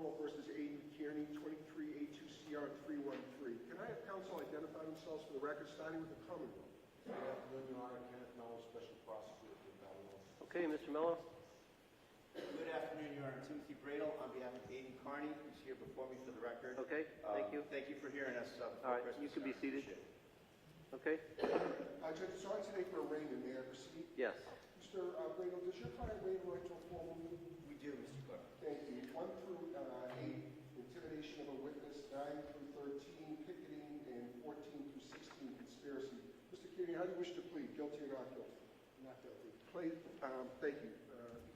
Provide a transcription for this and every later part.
Commonwealth versus Aiden Kearney, 23A2CR313. Can I have counsel identify themselves for the record, starting with the Commonwealth? Good afternoon, Your Honor. Kenneth Mello, Special Prosecutor for the Commonwealth. Okay, Mr. Mello. Good afternoon, Your Honor. Timothy Bradel on behalf of Aiden Kearney, who's here before me for the record. Okay, thank you. Thank you for hearing us. All right, you can be seated. Okay. Judge, it's on today for arraignment. May I proceed? Yes. Mr. Bradel, does your client waive the right to a formal meeting? We do, Mr. Clerk. Thank you. 1 through 8, intimidation of a witness. 9 through 13, picketing, and 14 through 16, conspiracy. Mr. Kearney, how do you wish to plead? Guilty or not guilty? Not guilty. Thank you. You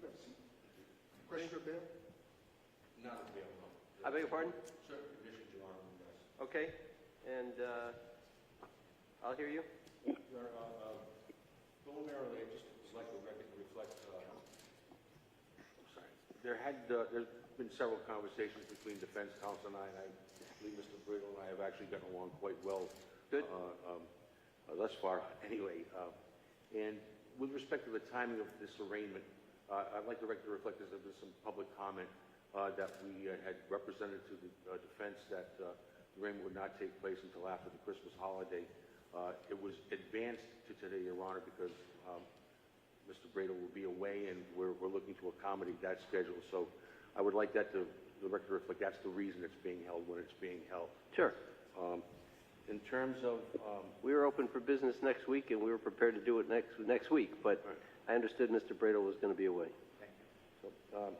have a seat. Question of bail? Not a bail, no. I beg your pardon? Certain conditions, Your Honor, yes. Okay, and I'll hear you. Your Honor, preliminarily, I'd just like the record to reflect, I'm sorry. There's been several conversations between defense counsel and I believe Mr. Bradel and I have actually gotten along quite well. Good. Thus far, anyway. And with respect to the timing of this arraignment, I'd like the record to reflect there's been some public comment that we had represented to the defense that the arraignment would not take place until after the Christmas holiday. It was advanced to today, Your Honor, because Mr. Bradel will be away, and we're looking to accommodate that schedule. So I would like that the record to reflect that's the reason it's being held when it's being held. Sure. In terms of... We were open for business next week, and we were prepared to do it next week, but Right. I understood Mr. Bradel was going to be away. Thank you. So,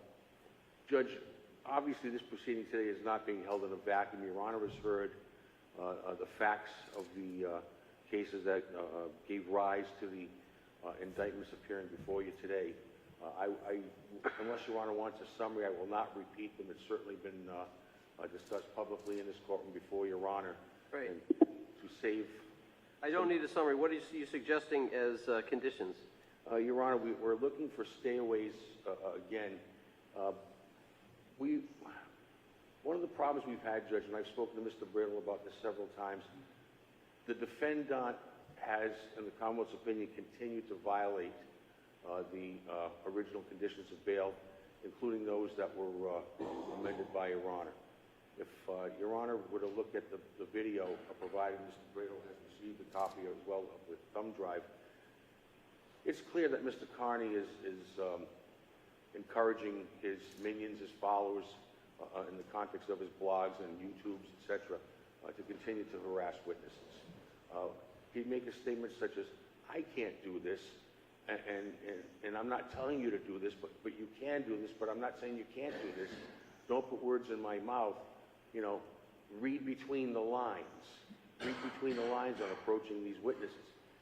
Judge, obviously this proceeding today is not being held in a vacuum. Your Honor has heard the facts of the cases that gave rise to the indictments appearing before you today. Unless Your Honor wants a summary, I will not repeat them. It's certainly been discussed publicly in this courtroom before Your Honor. Right. And to save... I don't need a summary. What are you suggesting as conditions? Your Honor, we're looking for stayaways again. One of the problems we've had, Judge, and I've spoken to Mr. Bradel about this several times, the defendant has, in the Commonwealth's opinion, continued to violate the original conditions of bail, including those that were amended by Your Honor. If Your Honor were to look at the video, provided Mr. Bradel has received a copy as well of the thumb drive, it's clear that Mr. Kearney is encouraging his minions, his followers, in the context of his blogs and YouTubes, etc., to continue to harass witnesses. He'd make a statement such as, I can't do this, and I'm not telling you to do this, but you can do this, but I'm not saying you can't do this. Don't put words in my mouth. You know, read between the lines. Read between the lines on approaching these witnesses.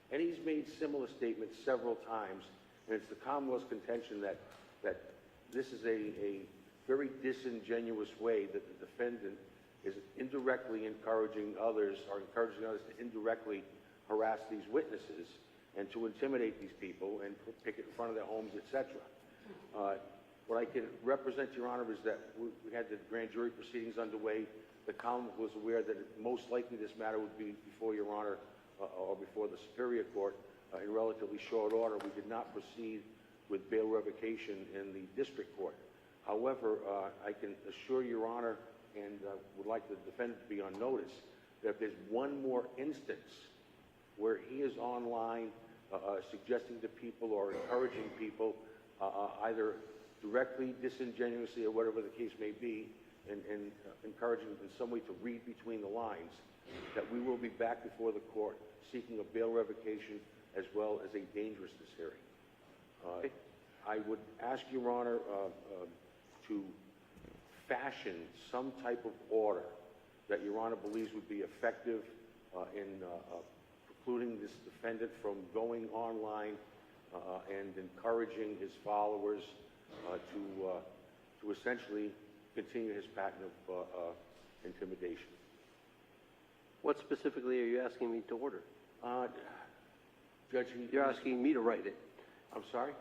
And he's made similar statements several times, and it's the Commonwealth's contention that this is a very disingenuous way that the defendant is indirectly encouraging others to indirectly harass these witnesses and to intimidate these people and picket in front of their homes, etc. What I can represent, Your Honor, is that we had the grand jury proceedings underway. The Commonwealth was aware that most likely this matter would be before Your Honor or before the Superior Court in relatively short order. We did not proceed with bail revocation in the District Court. However, I can assure Your Honor and would like the defendant to be on notice that if there's one more instance where he is online suggesting to people or encouraging people either directly, disingenuously, or whatever the case may be, and encouraging in some way to read between the lines, that we will be back before the court seeking a bail revocation as well as a dangerousness hearing. I would ask Your Honor to fashion some type of order that Your Honor believes would be effective in precluding this defendant from going online and encouraging his followers to essentially continue his pattern of intimidation. What specifically are you asking me to order? Judge, You're asking me to write it. I'm sorry?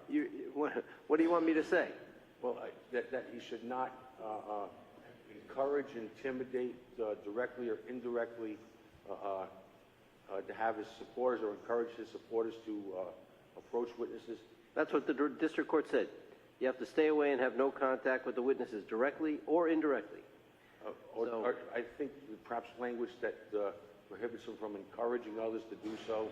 What do you want me to say? Well, that he should not encourage, intimidate directly or indirectly to have his supporters or encourage his supporters to approach witnesses. That's what the district court said. You have to stay away and have no contact with the witnesses directly or indirectly. Or I think perhaps language that prohibits them from encouraging others to do so.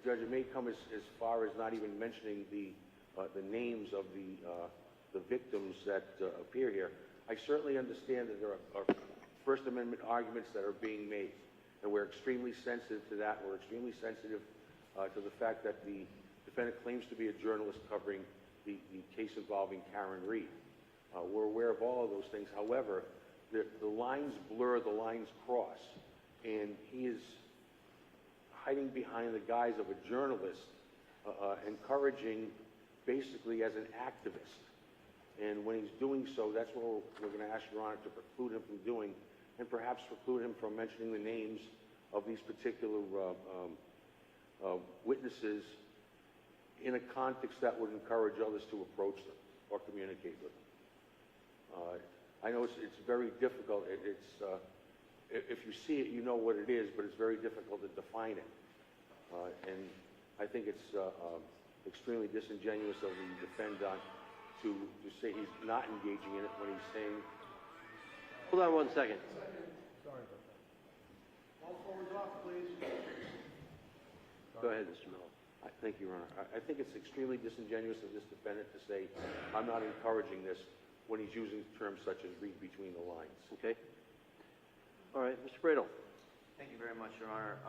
Judge, it may come as far as not even mentioning the names of the victims that appear here. I certainly understand that there are First Amendment arguments that are being made, and we're extremely sensitive to that. We're extremely sensitive to the fact that the defendant claims to be a journalist covering the case involving Karen Reed. We're aware of all of those things. However, the lines blur, the lines cross, and he is hiding behind the guise of a journalist, encouraging basically as an activist. And when he's doing so, that's what we're going to ask Your Honor to preclude him from doing, and perhaps preclude him from mentioning the names of these particular witnesses in a context that would encourage others to approach them or communicate with them. I know it's very difficult. If you see it, you know what it is, but it's very difficult to define it. And I think it's extremely disingenuous of the defendant to say he's not engaging in it when he's saying... Hold on 1 second. Sorry about that. All phones off, please. Go ahead, Mr. Miller. Thank you, Your Honor. I think it's extremely disingenuous of this defendant to say, I'm not encouraging this, when he's using terms such as read between the lines. Okay. All right, Mr. Bradel. Thank you very much, Your Honor.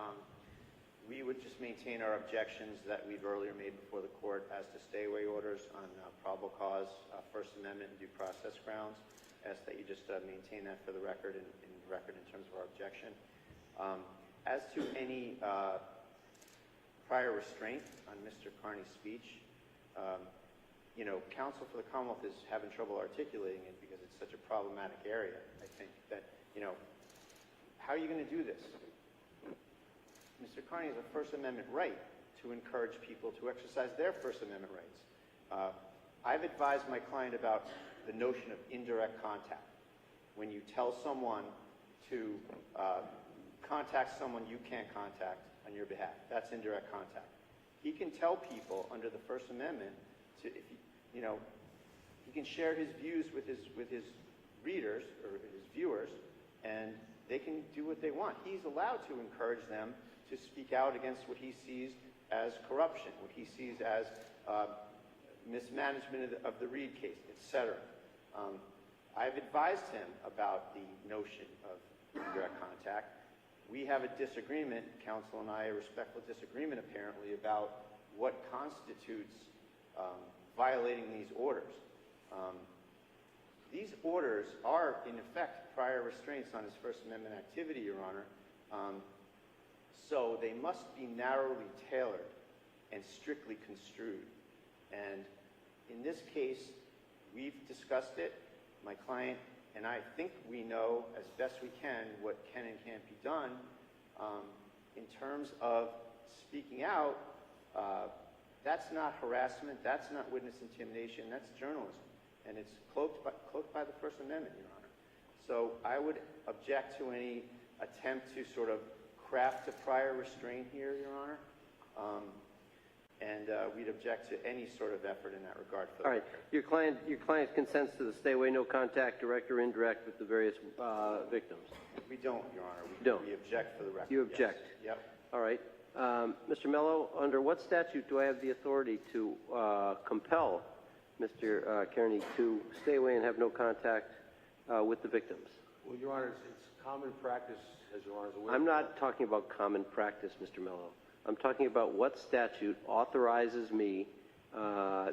We would just maintain our objections that we've earlier made before the court as to stay-away orders on probable cause, First Amendment, and due process grounds. Ask that you just maintain that for the record in terms of our objection. As to any prior restraint on Mr. Carney's speech, counsel for the Commonwealth is having trouble articulating it because it's such a problematic area. I think that, how are you going to do this? Mr. Carney has a First Amendment right to encourage people to exercise their First Amendment rights. I've advised my client about the notion of indirect contact. When you tell someone to contact someone you can't contact on your behalf, that's indirect contact. He can tell people under the First Amendment to, he can share his views with his readers or his viewers, and they can do what they want. He's allowed to encourage them to speak out against what he sees as corruption, what he sees as mismanagement of the Reed case, etc. I've advised him about the notion of indirect contact. We have a disagreement, counsel and I, a respectful disagreement apparently, about what constitutes violating these orders. These orders are, in effect, prior restraints on his First Amendment activity, Your Honor. So they must be narrowly tailored and strictly construed. And in this case, we've discussed it. My client and I think we know as best we can what can and can't be done. In terms of speaking out, that's not harassment, that's not witness intimidation, that's journalism. And it's cloaked by the First Amendment, Your Honor. So I would object to any attempt to sort of craft a prior restraint here, Your Honor. And we'd object to any sort of effort in that regard. All right. Your client consents to the stay away, no contact, direct or indirect, with the various victims. We don't, Your Honor. Don't. We object for the record. You object. Yes. Yep. All right. Mr. Mello, under what statute do I have the authority to compel Mr. Kearney to stay away and have no contact with the victims? Well, Your Honor, it's common practice, as Your Honor is aware. I'm not talking about common practice, Mr. Mello. I'm talking about what statute authorizes me.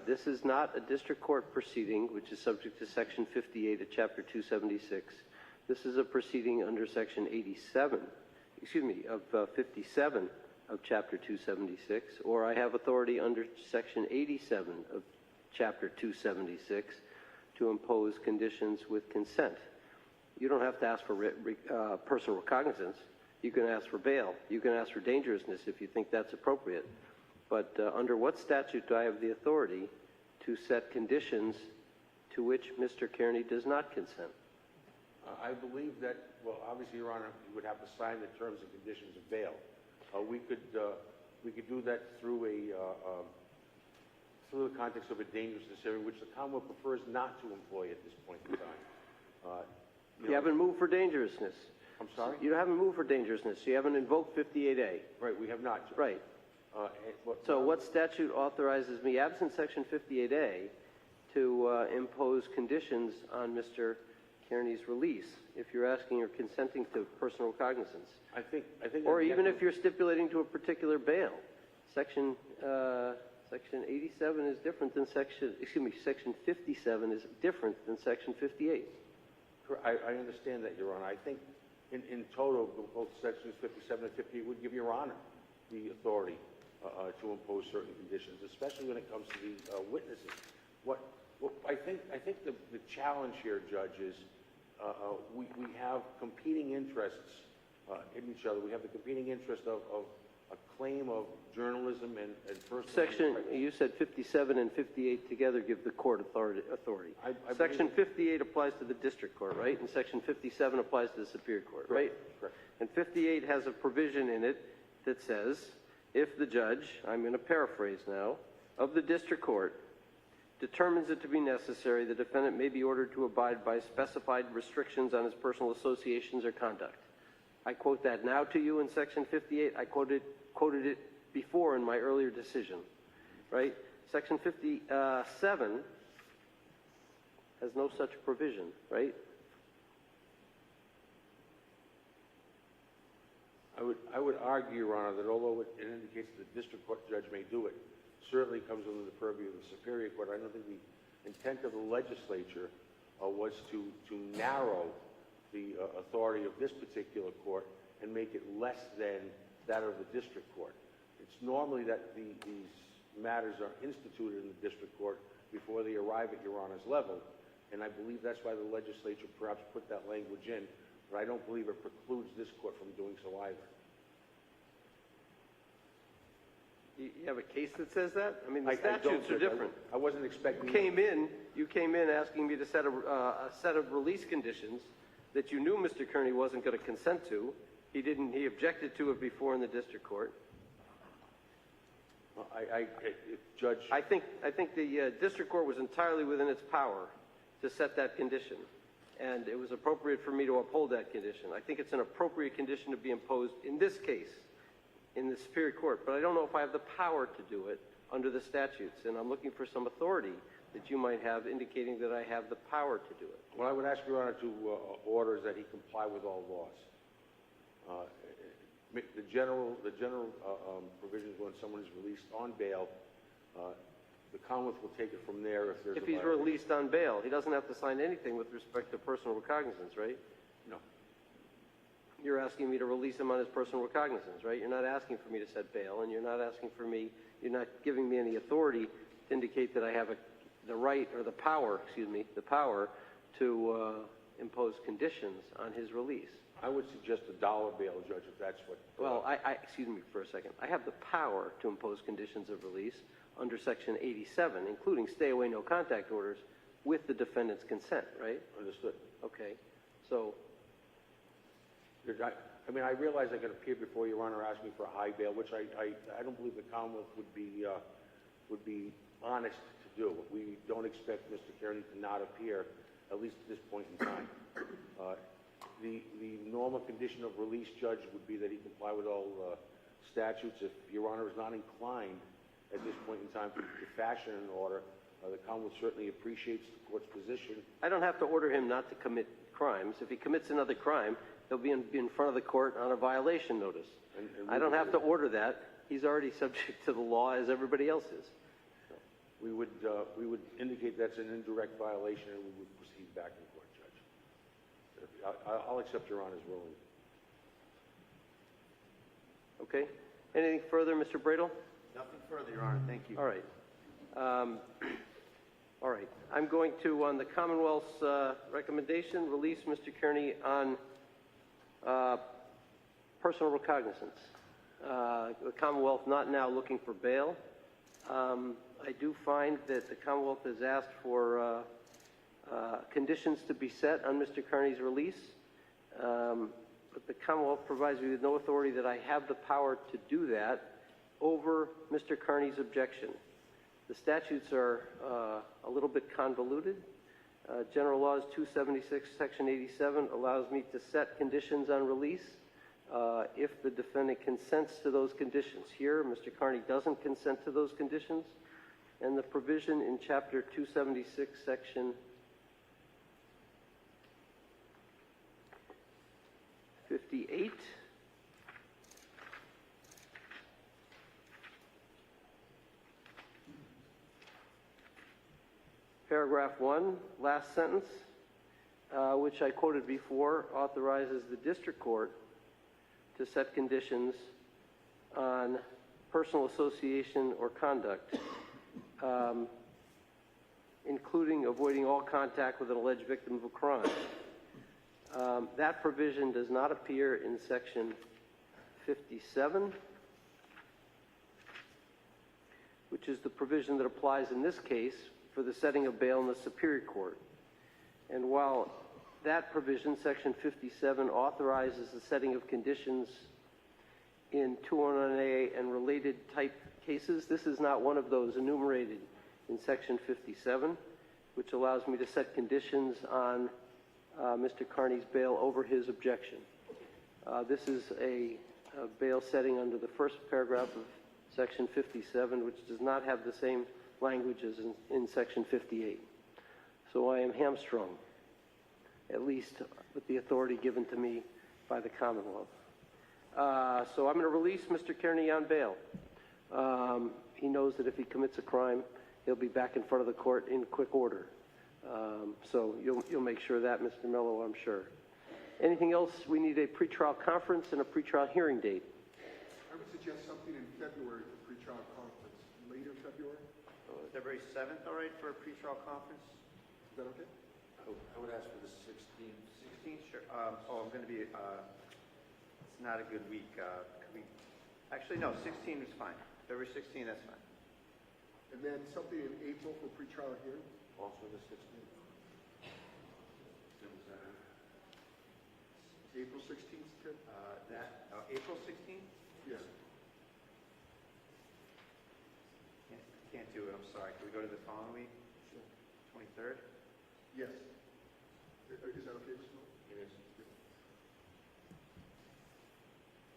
This is not a district court proceeding, which is subject to Section 58 of Chapter 276. This is a proceeding under Section 87, of 57 of Chapter 276, or I have authority under Section 87 of Chapter 276 to impose conditions with consent. You don't have to ask for personal recognizance. You can ask for bail. You can ask for dangerousness if you think that's appropriate. But under what statute do I have the authority to set conditions to which Mr. Kearney does not consent? I believe that, well, obviously, Your Honor, you would have to sign the terms and conditions of bail. We could do that through to the context of a dangerousness area, which the Commonwealth prefers not to employ at this point in time. You haven't moved for dangerousness. I'm sorry? You haven't moved for dangerousness. You haven't invoked 58A. Right, we have not. Judge. Right. So what statute authorizes me, absent Section 58A, to impose conditions on Mr. Kearney's release if you're asking or consenting to personal recognizance? I think Or even if you're stipulating to a particular bail. Section 87 is different than Section 57 is different than Section 58. I understand that, Your Honor. I think in total, both Sections 57 and 58 would give Your Honor the authority to impose certain conditions, especially when it comes to the witnesses. I think the challenge here, Judge, is we have competing interests in each other. We have the competing interest of a claim of journalism and personal... You said 57 and 58 together give the court authority. Section 58 applies to the district court, right? And Section 57 applies to the Superior Court, right? Correct. And 58 has a provision in it that says, if the judge, I'm going to paraphrase now, of the district court determines it to be necessary, the defendant may be ordered to abide by specified restrictions on his personal associations or conduct. I quote that now to you in Section 58. I quoted it before in my earlier decision, right? Section 57 has no such provision, right? I would argue, Your Honor, that although it indicates that the district court judge may do it, certainly comes under the purview of the Superior Court. I don't think the intent of the legislature was to narrow the authority of this particular court and make it less than that of the district court. It's normally that these matters are instituted in the district court before they arrive at Your Honor's level, and I believe that's why the legislature perhaps put that language in, but I don't believe it precludes this court from doing so either. You have a case that says that? I mean, the statutes are different. I wasn't expecting... You came in asking me to set a set of release conditions that you knew Mr. Kearney wasn't going to consent to. He objected to it before in the district court. Judge... I think the district court was entirely within its power to set that condition, and it was appropriate for me to uphold that condition. I think it's an appropriate condition to be imposed in this case in the Superior Court, but I don't know if I have the power to do it under the statutes, and I'm looking for some authority that you might have indicating that I have the power to do it. What I would ask Your Honor to order is that he comply with all laws. The general provisions when someone is released on bail, the Commonwealth will take it from there if there's If he's released on bail, he doesn't have to sign anything with respect to personal recognizance, right? No. You're asking me to release him on his personal recognizance, right? You're not asking for me to set bail, and you're not giving me any authority to indicate that I have the right or the power to impose conditions on his release. I would suggest a dollar bail, Judge, if that's what... Well, excuse me for a second. I have the power to impose conditions of release under Section 87, including stay-away, no-contact orders, with the defendant's consent, right? Understood. Okay. So... I realize I can appear before Your Honor asking for a high bail, which I don't believe the Commonwealth would be honest to do. We don't expect Mr. Kearney to not appear, at least at this point in time. The normal condition of release, Judge, would be that he comply with all statutes. If Your Honor is not inclined at this point in time to fashion an order, the Commonwealth certainly appreciates the court's position. I don't have to order him not to commit crimes. If he commits another crime, he'll be in front of the court on a violation notice. I don't have to order that. He's already subject to the law as everybody else is. We would indicate that's an indirect violation, and we would proceed back in court, Judge. I'll accept Your Honor's ruling. Okay. Anything further, Mr. Bradle? Nothing further, Your Honor. Thank you. All right. All right. I'm going to, on the Commonwealth's recommendation, release Mr. Kearney on personal recognizance. The Commonwealth not now looking for bail. I do find that the Commonwealth has asked for conditions to be set on Mr. Kearney's release, but the Commonwealth provides me with no authority that I have the power to do that over Mr. Kearney's objection. The statutes are a little bit convoluted. General Laws 276, Section 87 allows me to set conditions on release if the defendant consents to those conditions. Here, Mr. Carney doesn't consent to those conditions, and the provision in Chapter 276, Section 58 Paragraph 1, last sentence, which I quoted before, authorizes the district court to set conditions on personal association or conduct, including avoiding all contact with an alleged victim of a crime. That provision does not appear in Section 57, which is the provision that applies in this case for the setting of bail in the Superior Court. And while that provision, Section 57, authorizes the setting of conditions in 209A and related type cases, this is not one of those enumerated in Section 57, which allows me to set conditions on Mr. Carney's bail over his objection. This is a bail setting under the first paragraph of Section 57, which does not have the same language as in Section 58. So I am hamstrung, at least with the authority given to me by the Commonwealth. So I'm going to release Mr. Carney on bail. He knows that if he commits a crime, he'll be back in front of the court in quick order. So you'll make sure of that, Mr. Mello, I'm sure. Anything else? We need a pretrial conference and a pretrial hearing date. I would suggest something in February for pretrial conference. Later February? February 7th, all right, for a pretrial conference? Is that okay? I would ask for the 16th. 16th, sure. I'm going to be, it's not a good week. Could we, actually, no, 16 is fine. February 16th, that's fine. And then something in April for pretrial hearing? Also the 16th. April 16th, Tim? April 16th? Yes. Can't do it, I'm sorry. Can we go to the following week? Sure. 23rd? Yes. Is that okay, Mr. Miller? It is.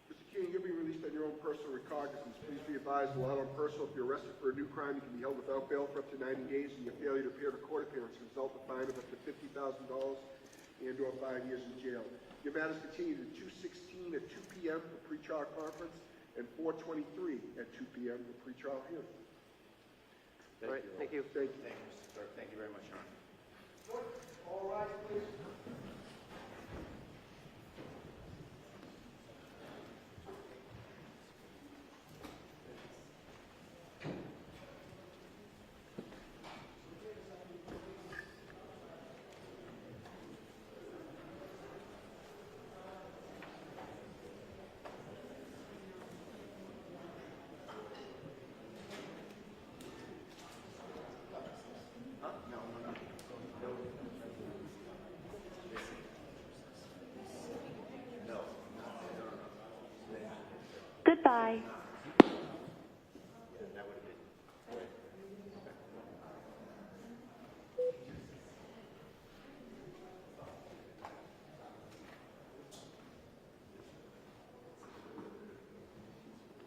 Mr. Keating, you're being released on your own personal recognizance. Please be advised, while out on personal, if you're arrested for a new crime, you can be held without bail for up to 90 days, and your failure to appear at a court appearance can result in a fine of up to $50,000 and/or 5 years in jail. Your matters continue to 2:16 at 2 p.m. for pretrial conference and 4:23 at 2 p.m. for pretrial hearing. All right, thank you. Thank you. Thank you, Mr. Clerk. Thank you very much, Your Honor. All rise, please. Goodbye.